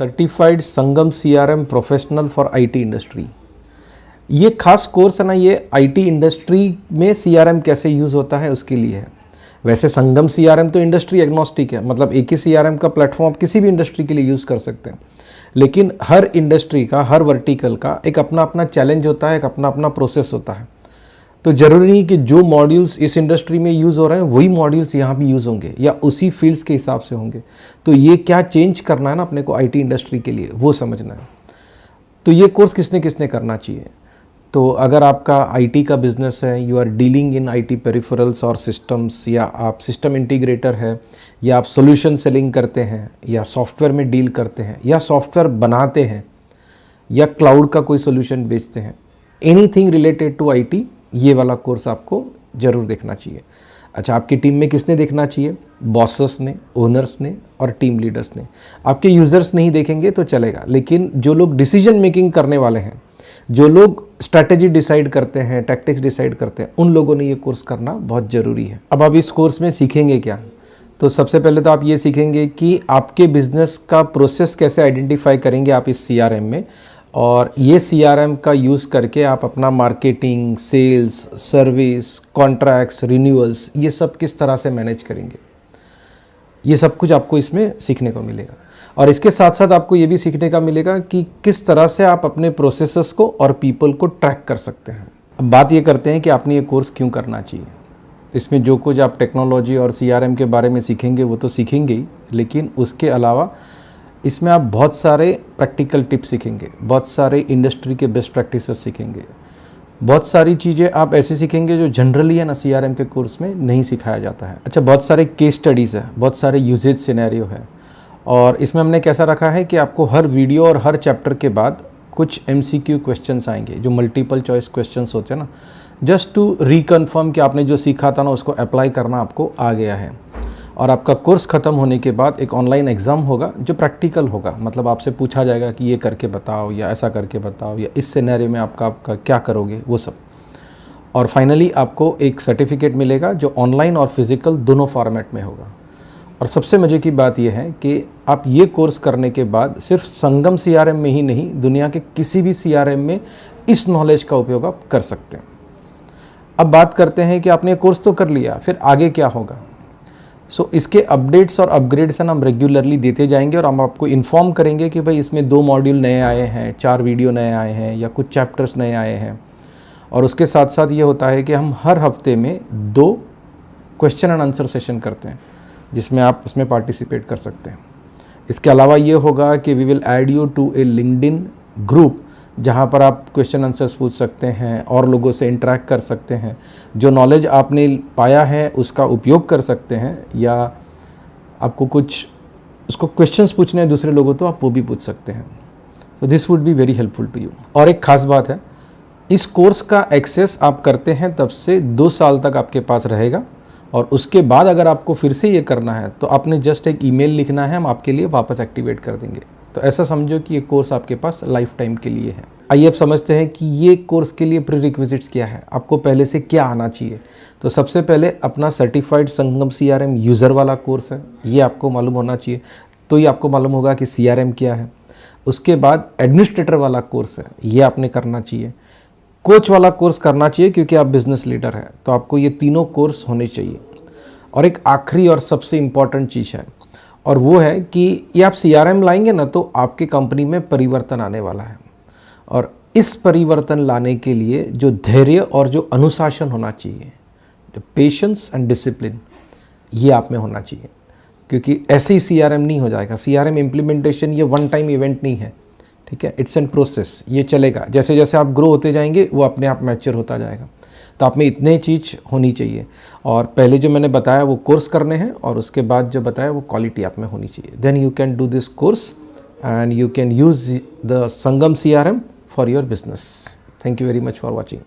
Certified Sangam CRM professional for IT industry. ये खास course है ना, ये आईटी इंडस्ट्री में सीआरएम कैसे यूज़ होता है उसके लिए है। वैसे संगम सीआरएम तो इंडस्ट्री एग्नोस्टिक है, मतलब एक ही सीआरएम का प्लेटफॉर्म आप किसी भी इंडस्ट्री के लिए यूज़ कर सकते हैं। लेकिन हर इंडस्ट्री का, हर वर्टिकल का एक अपना अपना चैलेंज होता है, एक अपना अपना प्रोसेस होता है। तो ज़रूरी नहीं कि जो मॉड्यूल्स इस इंडस्ट्री में यूज़ हो रहे हैं वही मॉड्यूल्स यहाँ भी यूज़ होंगे या उसी फील्ड्स के हिसाब से होंगे। तो ये क्या चेंज करना है ना अपने को आईटी इंडस्ट्री के लिए, वो समझना है। तो ये कोर्स किसने किसने करना चाहिए? तो अगर आपका आईटी का बिजनेस है, you are dealing in IT peripherals और सिस्टम्स, या आप सिस्टम इंटीग्रेटर है, या आप सॉल्यूशन सेलिंग करते हैं, या सॉफ्टवेयर में डील करते हैं, या सॉफ्टवेयर बनाते हैं, या क्लाउड का कोई सॉल्यूशन बेचते हैं, एनीथिंग रिलेटेड टू आईटी, ये वाला कोर्स आपको ज़रूर देखना चाहिए। अच्छा, आपकी टीम में किसने देखना चाहिए? बॉसेस ने, ओनर्स ने और टीम लीडर्स ने। आपके यूज़र्स नहीं देखेंगे तो चलेगा, लेकिन जो लोग डिसीजन मेकिंग करने वाले हैं, जो लोग स्ट्रैटेजी डिसाइड करते हैं, टैक्टिक्स डिसाइड करते हैं, उन लोगों ने ये कोर्स करना बहुत ज़रूरी है। अब आप इस कोर्स में सीखेंगे क्या? तो सबसे पहले तो आप ये सीखेंगे कि आपके बिजनेस का प्रोसेस कैसे आइडेंटिफाई करेंगे आप इस सीआरएम में, और ये सीआरएम का यूज़ करके आप अपना marketing, sales, service, contracts, renewals, ये सब किस तरह से मैनेज करेंगे। ये सब कुछ आपको इसमें सीखने को मिलेगा। और इसके साथ साथ आपको ये भी सीखने का मिलेगा कि किस तरह से आप अपने प्रोसेसेस को और पीपल को ट्रैक कर सकते हैं। अब बात ये करते हैं कि आपने ये कोर्स क्यों करना चाहिए। इसमें जो कुछ आप टेक्नोलॉजी और सीआरएम के बारे में सीखेंगे वो तो सीखेंगे ही, लेकिन उसके अलावा इसमें आप बहुत सारे प्रैक्टिकल टिप्स सीखेंगे, बहुत सारे इंडस्ट्री के बेस्ट प्रैक्टिसेस सीखेंगे, बहुत सारी चीज़ें आप ऐसे सीखेंगे जो जनरली है ना सीआरएम के कोर्स में नहीं सिखाया जाता है। अच्छा, बहुत सारे केस स्टडीज़ है, बहुत सारे यूजेज सिनेरियो है, और इसमें हमने कैसा रखा है कि आपको हर वीडियो और हर चैप्टर के बाद कुछ एमसीक्यू क्वेश्चंस आएंगे, जो मल्टीपल चॉइस क्वेश्चंस होते हैं ना, जस्ट टू रिकन्फर्म कि आपने जो सीखा था ना उसको अप्लाई करना आपको आ गया है। और आपका कोर्स ख़त्म होने के बाद एक ऑनलाइन एग्ज़ाम होगा जो प्रैक्टिकल होगा, मतलब आपसे पूछा जाएगा कि ये करके बताओ, या ऐसा करके बताओ, या इस सिनेरियो में आपका क्या करोगे, वो सब। और फाइनली आपको एक सर्टिफिकेट मिलेगा जो ऑनलाइन और फिज़िकल दोनों फॉर्मेट में होगा। और सबसे मज़े की बात यह है कि आप ये कोर्स करने के बाद सिर्फ संगम सीआरएम में ही नहीं, दुनिया के किसी भी सीआरएम में इस नॉलेज का उपयोग आप कर सकते हैं। अब बात करते हैं कि आपने कोर्स तो कर लिया, फिर आगे क्या होगा। इसके अपडेट्स और अपग्रेड्स हम रेगुलरली देते जाएंगे, और हम आपको इन्फॉर्म करेंगे कि भाई इसमें 2 मॉड्यूल नए आए हैं, 4 वीडियो नए आए हैं, या कुछ चैप्टर्स नए आए हैं। और उसके साथ साथ ये होता है कि हम हर हफ्ते में 2 क्वेश्चन एंड आंसर सेशन करते हैं, जिसमें आप उसमें पार्टिसिपेट कर सकते हैं। इसके अलावा ये होगा कि we will add you to a LinkedIn group, जहाँ पर आप क्वेश्चन आंसर्स पूछ सकते हैं और लोगों से इंटरेक्ट कर सकते हैं, जो नॉलेज आपने पाया है उसका उपयोग कर सकते हैं, या आपको कुछ उसको क्वेश्चंस पूछने हैं दूसरे लोगों तो आप वो भी पूछ सकते हैं। So this would be very helpful to you. और एक ख़ास बात है, इस कोर्स का एक्सेस आप करते हैं तब से 2 साल तक आपके पास रहेगा, और उसके बाद अगर आपको फिर से ये करना है तो आपने जस्ट एक ईमेल लिखना है, हम आपके लिए वापस एक्टिवेट कर देंगे। तो ऐसा समझो कि ये कोर्स आपके पास लाइफ टाइम के लिए है। आइए अब समझते हैं कि ये कोर्स के लिए प्री रिक्विजिट्स क्या है, आपको पहले से क्या आना चाहिए। तो सबसे पहले अपना सर्टिफाइड संगम सीआरएम यूज़र वाला कोर्स है, ये आपको मालूम होना चाहिए, तो ये आपको मालूम होगा कि सीआरएम क्या है। उसके बाद एडमिनिस्ट्रेटर वाला कोर्स है, ये आपने करना चाहिए। कोच वाला कोर्स करना चाहिए क्योंकि आप बिजनेस लीडर हैं, तो आपको ये तीनों कोर्स होने चाहिए। और एक आखिरी और सबसे इम्पॉर्टेंट चीज़ है, और वो है कि ये आप सीआरएम लाएंगे ना तो आपकी कंपनी में परिवर्तन आने वाला है, और इस परिवर्तन लाने के लिए जो धैर्य और जो अनुशासन होना चाहिए, जो पेशेंस एंड डिसिप्लिन, ये आप में होना चाहिए। क्योंकि ऐसे ही सीआरएम नहीं हो जाएगा। सीआरएम इम्प्लीमेंटेशन ये वन टाइम इवेंट नहीं है, ठीक है, इट्स एन प्रोसेस, ये चलेगा। जैसे जैसे आप ग्रो होते जाएंगे वो अपने आप मैच्योर होता जाएगा। तो आप में इतने चीज़ होनी चाहिए, और पहले जो मैंने बताया वो कोर्स करने हैं, और उसके बाद जो बताया वो क्वालिटी आप में होनी चाहिए। Then you can do this course and you can use the Sangam CRM for your business. Thank you very much for watching.